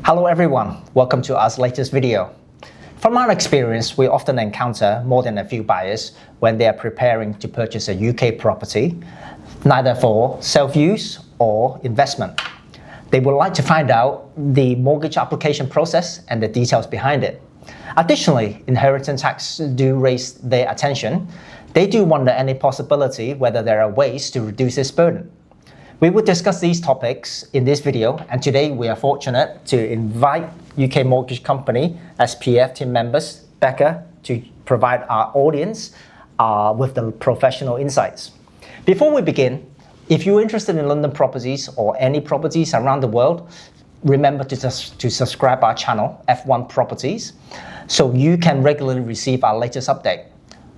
Hello everyone, welcome to our latest video. From our experience, we often encounter more than a few buyers when they are preparing to purchase a UK property, neither for self-use or investment. They would like to find out the mortgage application process and the details behind it. Additionally, inheritance tax do raise their attention. They do wonder any possibility whether there are ways to reduce this burden. We will discuss these topics in this video, and today we are fortunate to invite UK mortgage company SPF team members, Becca, to provide our audience with the professional insights. Before we begin, if you're interested in London properties or any properties around the world, remember to subscribe our channel, F1 Properties, so you can regularly receive our latest update.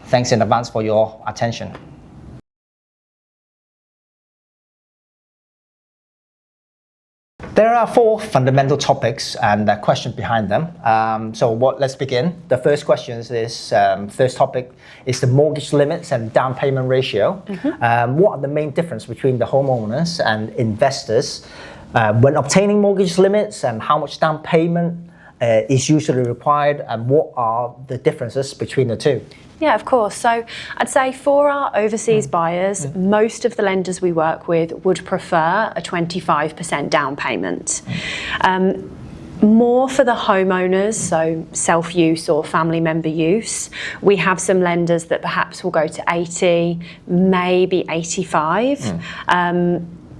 Thanks in advance for your attention. There are four fundamental topics and questions behind them. Let's begin. The first question is, first topic is the mortgage limits and down payment ratio. What are the main difference between the homeowners and investors when obtaining mortgage limits, and how much down payment is usually required, and what are the differences between the two? Yeah, of course. So I'd say for our overseas buyers, most of the lenders we work with would prefer a 25% down payment. More for the homeowners, so self-use or family member use, we have some lenders that perhaps will go to 80, maybe 85.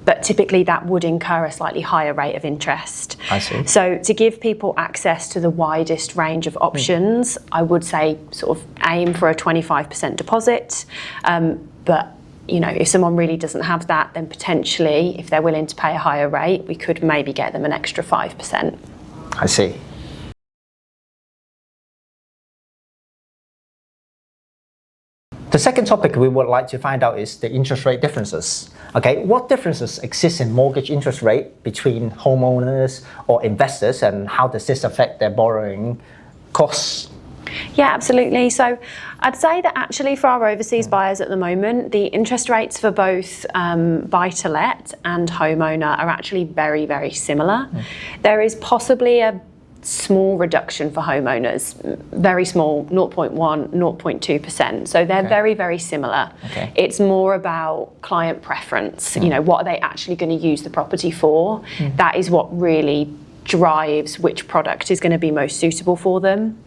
But typically that would incur a slightly higher rate of interest. I see. So to give people access to the widest range of options, I would say sort of aim for a 25% deposit. But you know, if someone really doesn't have that, then potentially, if they're willing to pay a higher rate, we could maybe get them an extra 5%. I see. The second topic we would like to find out is the interest rate differences. Okay, what differences exist in mortgage interest rate between homeowners or investors, and how does this affect their borrowing costs? Yeah, absolutely. So I'd say that actually for our overseas buyers at the moment, the interest rates for both buy-to-let and homeowner are actually very, very similar. There is possibly a small reduction for homeowners, very small, 0.1, 0.2%. So they're very, very similar. It's more about client preference. You know, what are they actually going to use the property for? That is what really drives which product is going to be most suitable for them.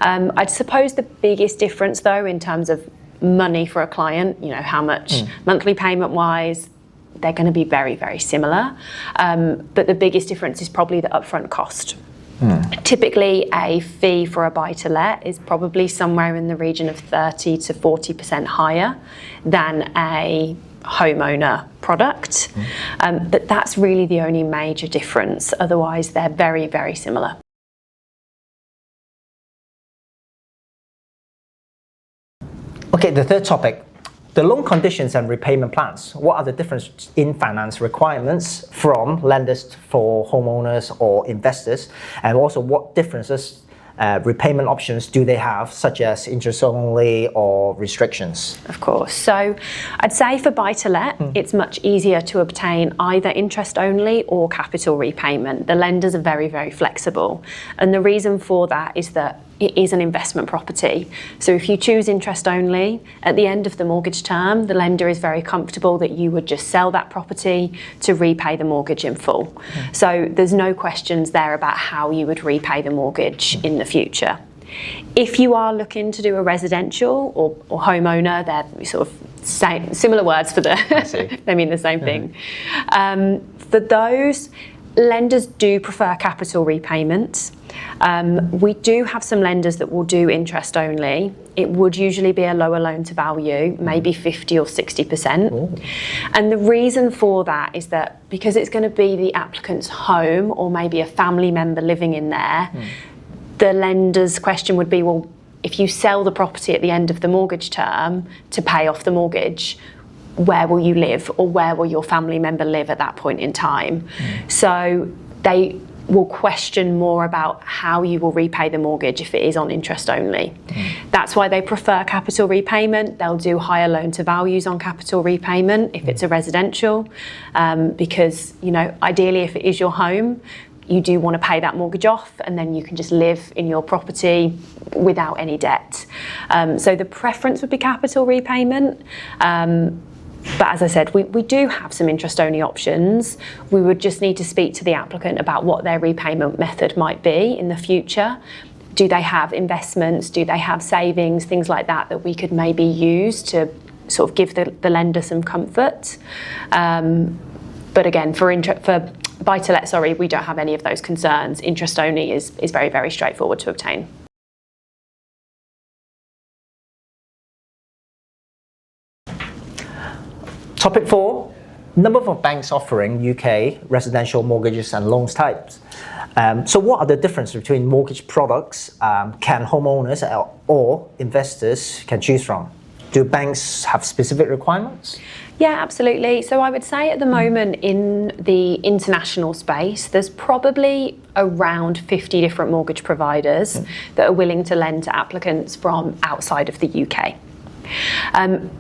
I'd suppose the biggest difference though in terms of money for a client, you know, how much monthly payment wise, they're going to be very, very similar. But the biggest difference is probably the upfront cost. Typically a fee for a buy-to-let is probably somewhere in the region of 30 to 40% higher than a homeowner product. But that's really the only major difference. Otherwise, they're very, very similar. Okay, the third topic, the loan conditions and repayment plans. What are the difference in finance requirements from lenders for homeowners or investors? And also what differences repayment options do they have, such as interest only or restrictions? Of course. So I'd say for buy-to-let, it's much easier to obtain either interest only or capital repayment. The lenders are very, very flexible. And the reason for that is that it is an investment property. So if you choose interest only, at the end of the mortgage term, the lender is very comfortable that you would just sell that property to repay the mortgage in full. So there's no questions there about how you would repay the mortgage in the future. If you are looking to do a residential or homeowner, they're sort of similar words for they mean the same thing. For those, lenders do prefer capital repayments. We do have some lenders that will do interest only. It would usually be a lower loan to value, maybe 50 or 60%. And the reason for that is that because it's going to be the applicant's home or maybe a family member living in there, the lender's question would be, well, if you sell the property at the end of the mortgage term to pay off the mortgage, where will you live, or where will your family member live at that point in time? So they will question more about how you will repay the mortgage if it is on interest only. That's why they prefer capital repayment. They'll do higher loan to values on capital repayment if it's a residential, because, you know, ideally if it is your home, you do want to pay that mortgage off, and then you can just live in your property without any debt. So the preference would be capital repayment. But as I said, we do have some interest-only options. We would just need to speak to the applicant about what their repayment method might be in the future. Do they have investments? Do they have savings? Things like that that we could maybe use to sort of give the lender some comfort. But again, for buy-to-let, we don't have any of those concerns. Interest-only is very, very straightforward to obtain. Topic 4, number of banks offering UK residential mortgages and loans types. So what are the differences between mortgage products can homeowners or investors can choose from? Do banks have specific requirements? Yeah, absolutely. So I would say at the moment in the international space, there's probably around 50 different mortgage providers that are willing to lend to applicants from outside of the UK.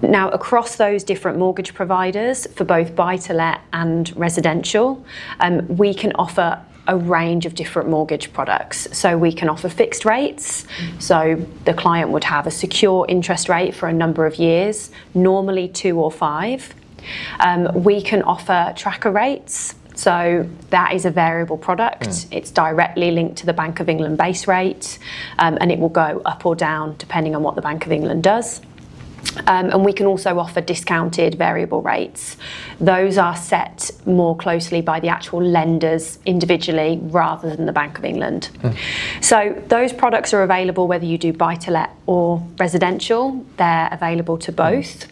Now, across those different mortgage providers, for both buy-to-let and residential, we can offer a range of different mortgage products. So we can offer fixed rates, so the client would have a secure interest rate for a number of years, normally 2 or 5. We can offer tracker rates, so that is a variable product. It's directly linked to the Bank of England base rate, and it will go up or down depending on what the Bank of England does. And we can also offer discounted variable rates. Those are set more closely by the actual lenders individually rather than the Bank of England. So those products are available whether you do buy-to-let or residential. They're available to both.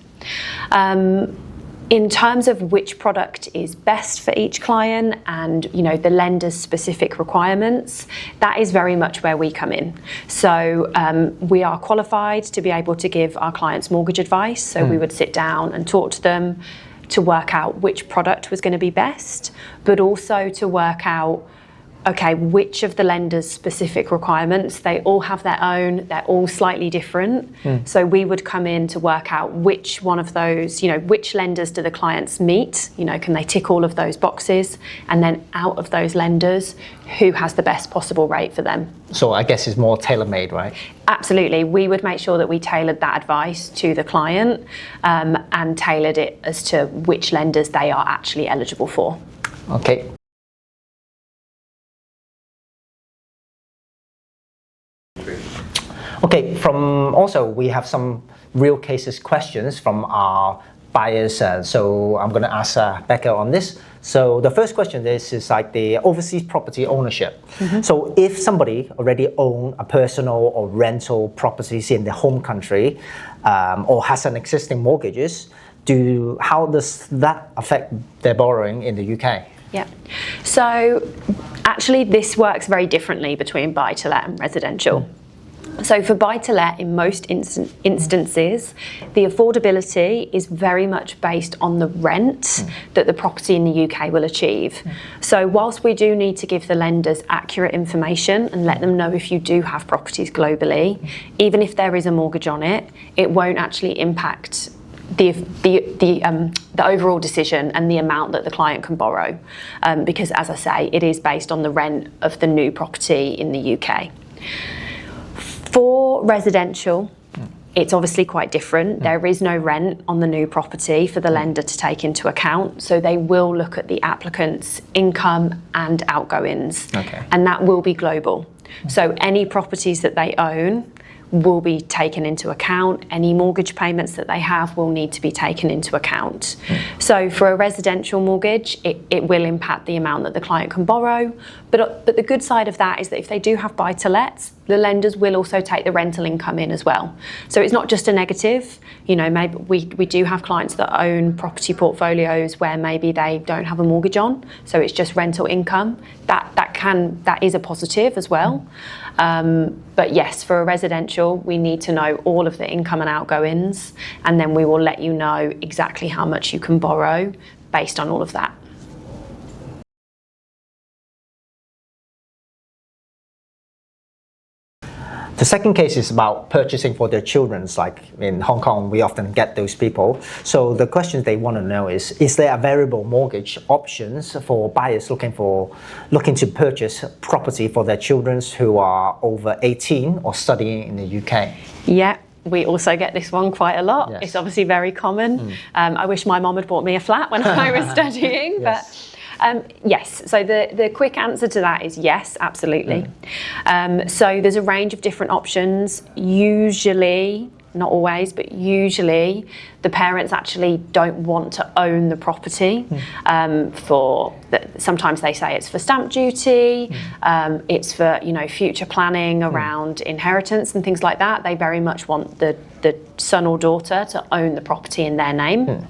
In terms of which product is best for each client and the lender's specific requirements, that is very much where we come in. So we are qualified to be able to give our clients mortgage advice. So we would sit down and talk to them to work out which product was going to be best, but also to work out which of the lender's specific requirements. They all have their own, they're all slightly different. So we would come in to work out which one of those, which lenders do the clients meet, can they tick all of those boxes, and then out of those lenders, who has the best possible rate for them. So I guess it's more tailor-made, right? Absolutely. We would make sure that we tailored that advice to the client and tailored it as to which lenders they are actually eligible for. Okay. Okay, we have some real cases questions from our buyers, so I'm going to ask Becca on this. So the first question is like the overseas property ownership. So if somebody already own a personal or rental properties in their home country or has an existing mortgages, how does that affect their borrowing in the UK? Yeah, so actually this works very differently between buy-to-let and residential. So for buy-to-let, in most instances, the affordability is very much based on the rent that the property in the UK will achieve. So whilst we do need to give the lenders accurate information and let them know if you do have properties globally, even if there is a mortgage on it, it won't actually impact the overall decision and the amount that the client can borrow, because as I say, it is based on the rent of the new property in the UK. For residential, it's obviously quite different. There is no rent on the new property for the lender to take into account, so they will look at the applicant's income and outgoings, and that will be global. So any properties that they own will be taken into account. Any mortgage payments that they have will need to be taken into account. So for a residential mortgage, it will impact the amount that the client can borrow. But the good side of that is that if they do have buy-to-lets, the lenders will also take the rental income in as well. So it's not just a negative. Maybe we do have clients that own property portfolios where maybe they don't have a mortgage on, so it's just rental income. That is a positive as well. But yes, for a residential, we need to know all of the income and outgoings, and then we will let you know exactly how much you can borrow based on all of that. The second case is about purchasing for their children. Like in Hong Kong, we often get those people. So the question they want to know is there a variable mortgage options for buyers looking to purchase property for their children who are over 18 or studying in the UK? Yeah. We also get this one quite a lot. Yes. It's obviously very common. I wish my mum had bought me a flat when I was studying, Yes. but yes. So the quick answer to that is yes, absolutely. So there's a range of different options. Usually, not always, but usually the parents actually don't want to own the property. Sometimes they say it's for stamp duty, it's for future planning around inheritance and things like that. They very much want the son or daughter to own the property in their name.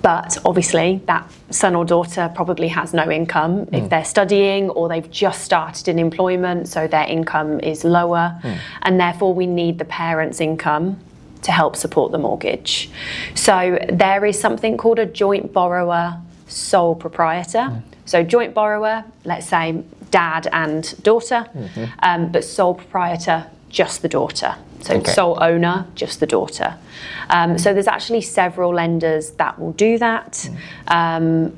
But obviously that son or daughter probably has no income if they're studying, or they've just started in employment, so their income is lower, and therefore we need the parents' income to help support the mortgage. So there is something called a joint borrower sole proprietor. So joint borrower, let's say dad and daughter, but sole proprietor, just the daughter. So sole owner, just the daughter. So there's actually several lenders that will do that,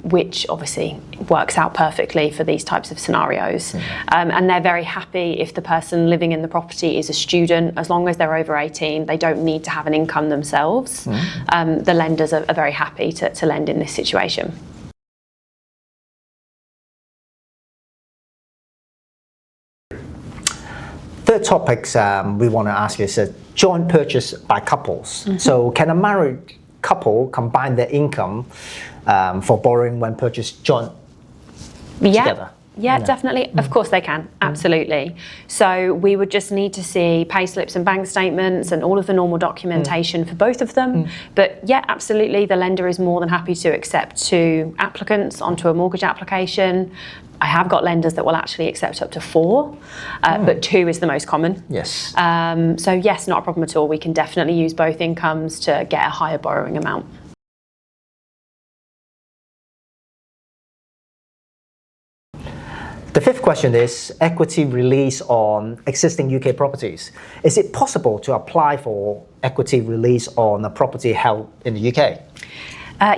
which obviously works out perfectly for these types of scenarios. And they're very happy if the person living in the property is a student, as long as they're over 18, they don't need to have an income themselves. The lenders are very happy to lend in this situation. Third topic we want to ask is a joint purchase by couples. So can a married couple combine their income for borrowing when purchased joint together? Yeah, definitely. Of course they can, absolutely. So we would just need to see pay slips and bank statements and all of the normal documentation for both of them. But yeah, absolutely, the lender is more than happy to accept 2 applicants onto a mortgage application. I have got lenders that will actually accept up to 4, but 2 is the most common. Yes. So yes, not a problem at all. We can definitely use both incomes to get a higher borrowing amount. The fifth question is equity release on existing UK properties. Is it possible to apply for equity release on a property held in the UK?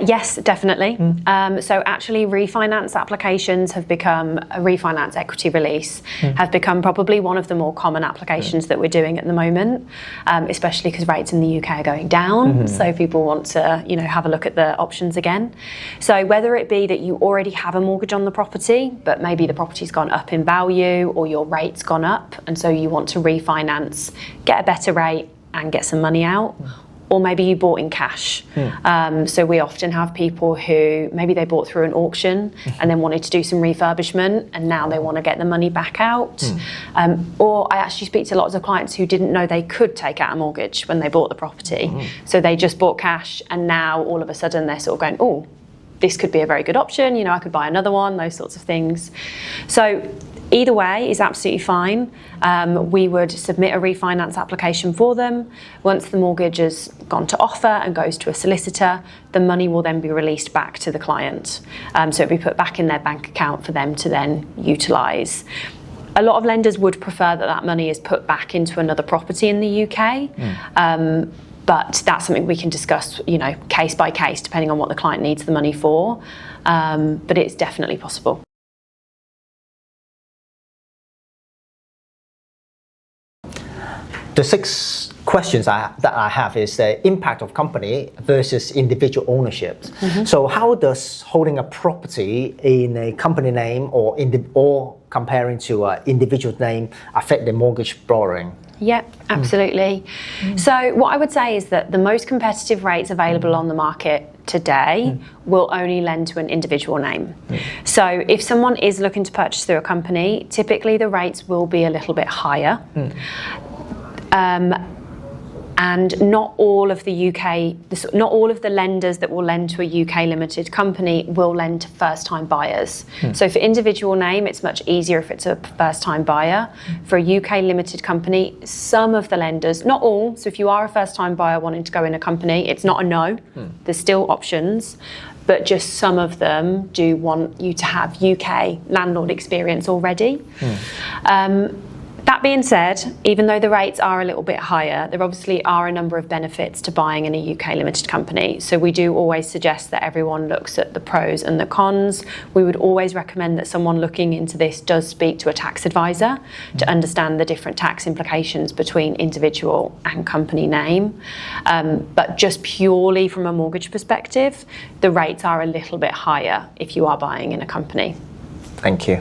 Yes, definitely. So actually refinance applications have become, a refinance equity release, have become probably one of the more common applications that we're doing at the moment, especially because rates in the UK are going down. So people want to, have a look at the options again. So whether it be that you already have a mortgage on the property, but maybe the property's gone up in value or your rate's gone up, and so you want to refinance, get a better rate and get some money out. Or maybe you bought in cash. So we often have people who maybe they bought through an auction and then wanted to do some refurbishment, and now they want to get the money back out. Or I actually speak to lots of clients who didn't know they could take out a mortgage when they bought the property. So they just bought cash, and now all of a sudden they're sort of going, oh, this could be a very good option, I could buy another one, those sorts of things. So either way is absolutely fine. We would submit a refinance application for them. Once the mortgage has gone to offer and goes to a solicitor, the money will then be released back to the client. So it'll be put back in their bank account for them to then utilise. A lot of lenders would prefer that money is put back into another property in the UK. But that's something we can discuss, case by case, depending on what the client needs the money for. But it's definitely possible. The 6 questions that I have is the impact of company versus individual ownership. So how does holding a property in a company name or comparing to an individual name affect the mortgage borrowing? Yep, absolutely. So what I would say is that the most competitive rates available on the market today will only lend to an individual name. So if someone is looking to purchase through a company, typically the rates will be a little bit higher. And not all of the lenders that will lend to a UK limited company will lend to first-time buyers. So for individual name, it's much easier if it's a first-time buyer. For a UK limited company, some of the lenders, not all, so if you are a first-time buyer wanting to go in a company, it's not a no, there's still options, but just some of them do want you to have UK landlord experience already. That being said, even though the rates are a little bit higher, there obviously are a number of benefits to buying in a UK limited company. So we do always suggest that everyone looks at the pros and the cons. We would always recommend that someone looking into this does speak to a tax advisor to understand the different tax implications between individual and company name. But just purely from a mortgage perspective, the rates are a little bit higher if you are buying in a company. Thank you.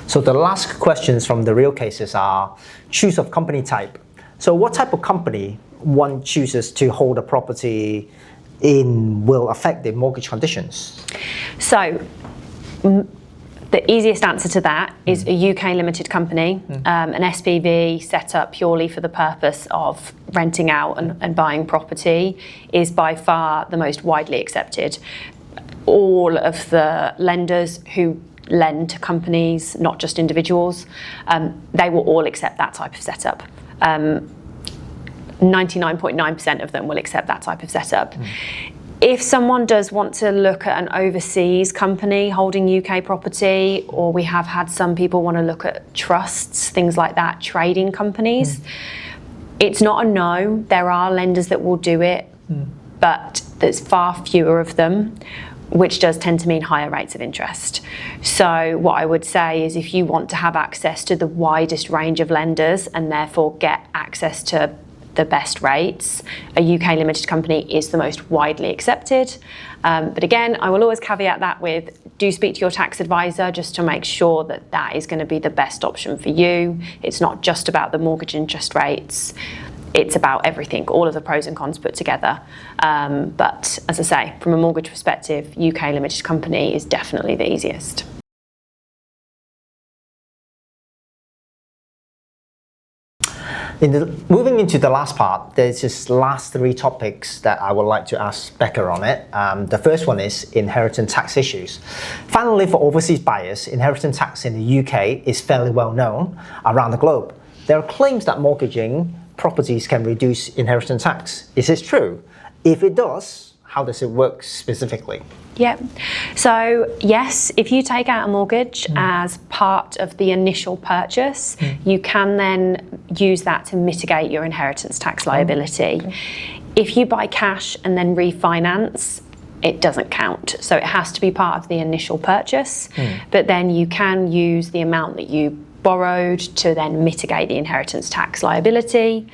So the last questions from the real cases are choose of company type. So what type of company one chooses to hold a property in will affect the mortgage conditions? So the easiest answer to that is a UK limited company, an SPV set up purely for the purpose of renting out and buying property is by far the most widely accepted. All of the lenders who lend to companies, not just individuals, they will all accept that type of setup. 99.9% of them will accept that type of setup. If someone does want to look at an overseas company holding UK property, or we have had some people want to look at trusts, things like that, trading companies, it's not a no. There are lenders that will do it, but there's far fewer of them, which does tend to mean higher rates of interest. So what I would say is if you want to have access to the widest range of lenders and therefore get access to the best rates, a UK limited company is the most widely accepted. But again, I will always caveat that with, do speak to your tax advisor just to make sure that that is going to be the best option for you. It's not just about the mortgage interest rates. It's about everything, all of the pros and cons put together. But as I say, from a mortgage perspective, UK limited company is definitely the easiest. Moving into the last part, there's just last three topics that I would like to ask Becca on it. The first one is inheritance tax issues. Finally, for overseas buyers, inheritance tax in the UK is fairly well known around the globe. There are claims that mortgaging properties can reduce inheritance tax. Is this true? If it does, how does it work specifically? Yeah. So yes, if you take out a mortgage as part of the initial purchase, you can then use that to mitigate your inheritance tax liability. Okay. If you buy cash and then refinance, it doesn't count. So it has to be part of the initial purchase, but then you can use the amount that you borrowed to then mitigate the inheritance tax liability.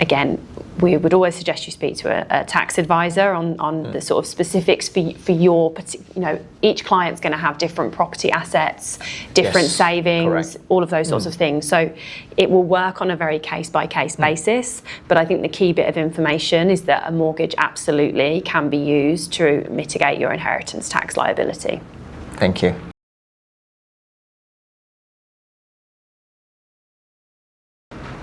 Again, we would always suggest you speak to a tax advisor on the sort of specifics for your, each client's going to have different property assets, different savings, all of those sorts of things. So it will work on a very case-by-case basis, but I think the key bit of information is that a mortgage absolutely can be used to mitigate your inheritance tax liability. Thank you.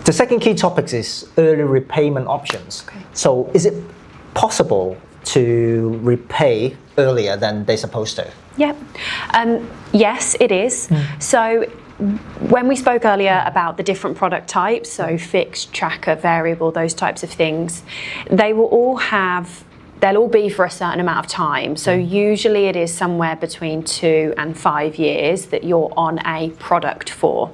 The second key topic is early repayment options. Okay. So is it possible to repay earlier than they're supposed to? Yeah. Yes, it is. So when we spoke earlier about the different product types, so fixed, tracker, variable, those types of things, they'll all be for a certain amount of time. So usually it is somewhere between 2 and 5 years that you're on a product for.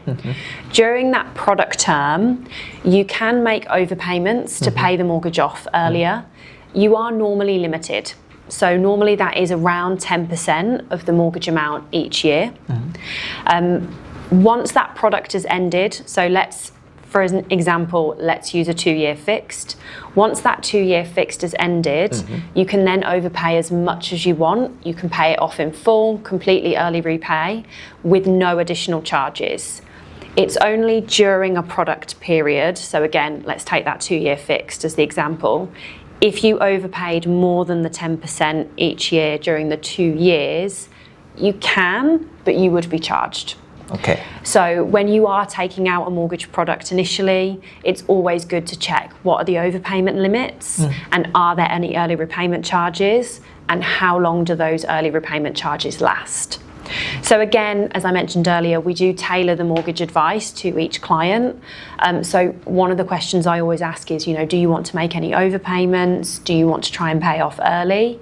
During that product term, you can make overpayments to pay the mortgage off earlier. You are normally limited. So normally that is around 10% of the mortgage amount each year. Once that product has ended, so for an example, let's use a 2-year fixed. Once that 2-year fixed has ended, you can then overpay as much as you want. You can pay it off in full, completely early repay, with no additional charges. It's only during a product period, so again, let's take that 2-year fixed as the example. If you overpaid more than the 10% each year during the 2 years, you can, but you would be charged. Okay. So when you are taking out a mortgage product initially, it's always good to check what are the overpayment limits and are there any early repayment charges and how long do those early repayment charges last. So again, as I mentioned earlier, we do tailor the mortgage advice to each client. So one of the questions I always ask is, do you want to make any overpayments? Do you want to try and pay off early?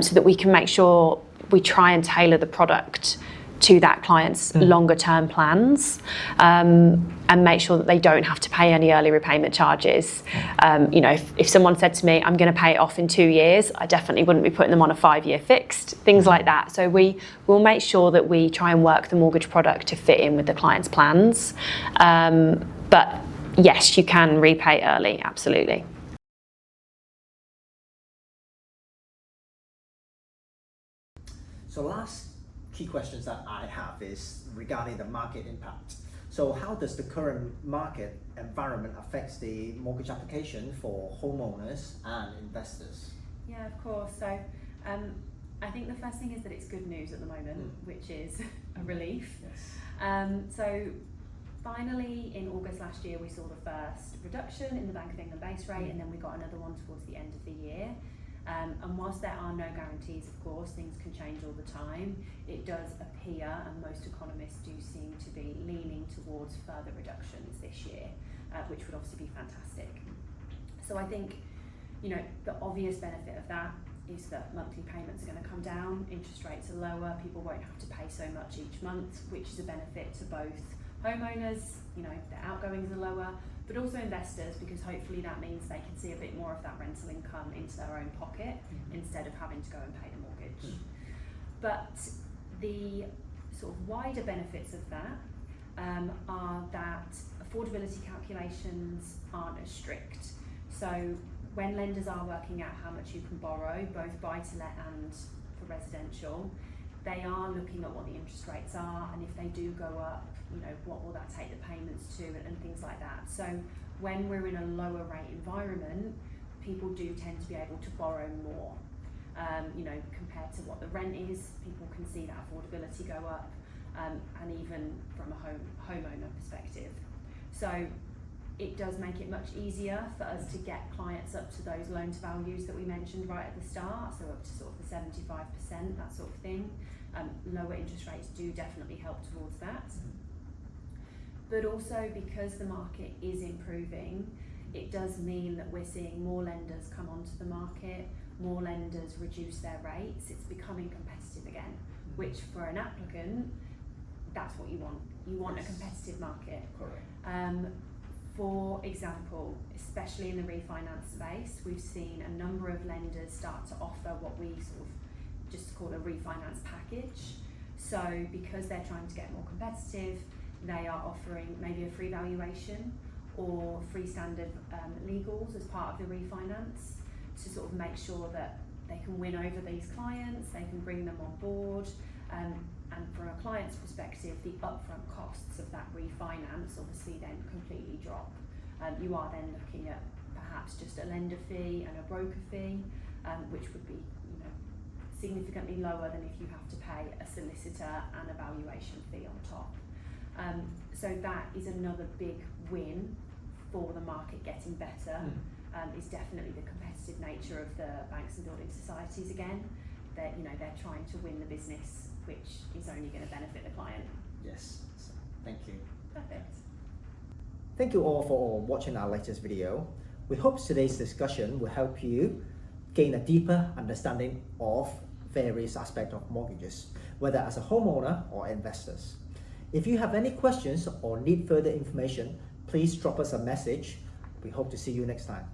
So that we can make sure we try and tailor the product to that client's longer term plans, and make sure that they don't have to pay any early repayment charges. You know, if someone said to me, I'm going to pay it off in 2 years, I definitely wouldn't be putting them on a 5-year fixed, things like that. So we will make sure that we try and work the mortgage product to fit in with the client's plans. But yes, you can repay early, absolutely. So last key questions that I have is regarding the market impact. So how does the current market environment affect the mortgage application for homeowners and investors? Yeah, of course. So I think the first thing is that it's good news at the moment, which is a relief. Yes. So finally, in August last year, we saw the first reduction in the Bank of England base rate, and then we got another one towards the end of the year. And whilst there are no guarantees, of course, things can change all the time, it does appear, and most economists do seem to be leaning towards further reductions this year, which would obviously be fantastic. So I think, you know, the obvious benefit of that is that monthly payments are going to come down, interest rates are lower, people won't have to pay so much each month, which is a benefit to both homeowners, you know, their outgoings are lower, but also investors, because hopefully that means they can see a bit more of that rental income into their own pocket instead of having to go and pay the mortgage. But the sort of wider benefits of that are that affordability calculations aren't as strict. So when lenders are working out how much you can borrow, both buy-to-let and for residential, they are looking at what the interest rates are, and if they do go up, you know, what will that take the payments to, and things like that. So when we're in a lower rate environment, people do tend to be able to borrow more. You know, compared to what the rent is, people can see that affordability go up, and even from a homeowner perspective. So it does make it much easier for us to get clients up to those loan to values that we mentioned right at the start, so up to sort of the 75%, that sort of thing. Lower interest rates do definitely help towards that. But also, because the market is improving, it does mean that we're seeing more lenders come onto the market, more lenders reduce their rates. It's becoming competitive again, which for an applicant, that's what you want. You want a competitive market. Correct. For example, especially in the refinance space, we've seen a number of lenders start to offer what we sort of just call a refinance package. So because they're trying to get more competitive, they are offering maybe a free valuation or free standard legals as part of the refinance to sort of make sure that they can win over these clients, they can bring them on board, and from a client's perspective, the upfront costs of that refinance obviously then completely drop. You are then looking at perhaps just a lender fee and a broker fee, which would be, you know, significantly lower than if you have to pay a solicitor and a valuation fee on top. So that is another big win for the market getting better. Is definitely the competitive nature of the banks and building societies again. They're trying to win the business, which is only going to benefit the client. Yes, thank you. Perfect. Thank you all for watching our latest video. We hope today's discussion will help you gain a deeper understanding of various aspects of mortgages, whether as a homeowner or investors. If you have any questions or need further information, please drop us a message. We hope to see you next time.